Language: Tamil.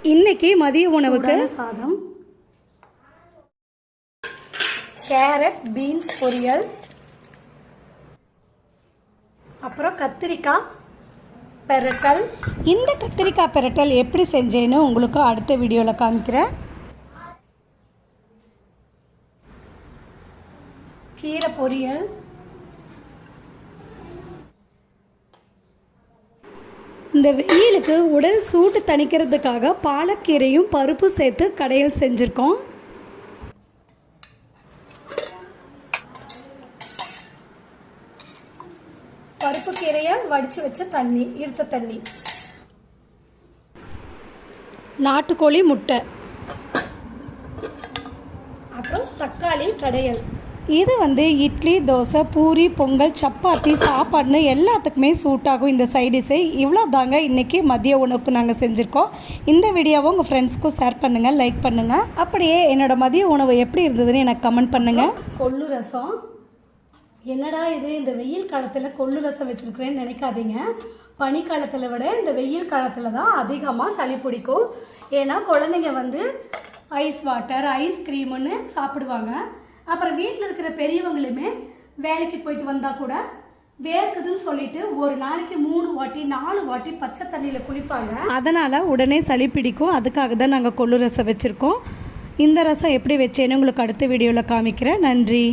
இன்னைக்கு மதிய உணவுக்கு சாதம், கேரட் பீன்ஸ் பொரியல், அப்புறம் கத்திரிக்காய் பெரட்டல். இந்த கத்திரிக்காய் பெரட்டல் எப்படி செஞ்சேன்னு உங்களுக்கு அடுத்த வீடியோவில் காமிக்கிறேன். கீரை பொரியல், இந்த வெயிலுக்கு உடல் சூட்டு தணிக்கிறதுக்காக பாலக்கீரையும் பருப்பு சேர்த்து கடையில் செஞ்சுருக்கோம். பருப்பு கீரையை வடித்து வச்ச தண்ணி, ஈர்த்த தண்ணி, நாட்டுக்கோழி முட்டை, அப்புறம் தக்காளி கடையல். இது இட்லி, தோசை, பூரி, பொங்கல், சப்பாத்தி, சாப்பாடுன்னு எல்லாத்துக்குமே சூட் ஆகும் இந்த சைடிஷை. இவ்வளோ தாங்க இன்றைக்கி மதிய உணவுக்கு நாங்கள் செஞ்சுருக்கோம். இந்த வீடியோவை உங்கள் ஃப்ரெண்ட்ஸ்க்கும் ஷேர் பண்ணுங்கள், லைக் பண்ணுங்கள். அப்படியே என்னோடய மதிய உணவு எப்படி இருந்ததுன்னு எனக்கு கமெண்ட் பண்ணுங்கள். கொள்ளு ரசம். என்னடா இது இந்த வெயில் காலத்தில் கொள்ளு ரசம் வச்சுருக்கிறேன்னு நினைக்காதீங்க. பனிக்காலத்தில் விட இந்த வெயில் காலத்தில் தான் அதிகமாக சளி பிடிக்கும். ஏன்னா குழந்தைங்க ஐஸ் வாட்டர், ஐஸ்கிரீமுன்னு சாப்பிடுவாங்க. அப்புறம் வீட்டில் இருக்கிற பெரியவங்களுமே வேலைக்கு போயிட்டு வந்தால் கூட வேர்க்குதுன்னு சொல்லிட்டு ஒரு நாளைக்கு 3 வாட்டி 4 வாட்டி பச்சை தண்ணியில் குளிப்பாங்க. அதனால் உடனே சளி பிடிக்கும். அதுக்காக தான் நாங்கள் கொள்ளு ரசம் வச்சுருக்கோம். இந்த ரசம் எப்படி வச்சேன்னு உங்களுக்கு அடுத்த வீடியோவில் காமிக்கிறேன். நன்றி.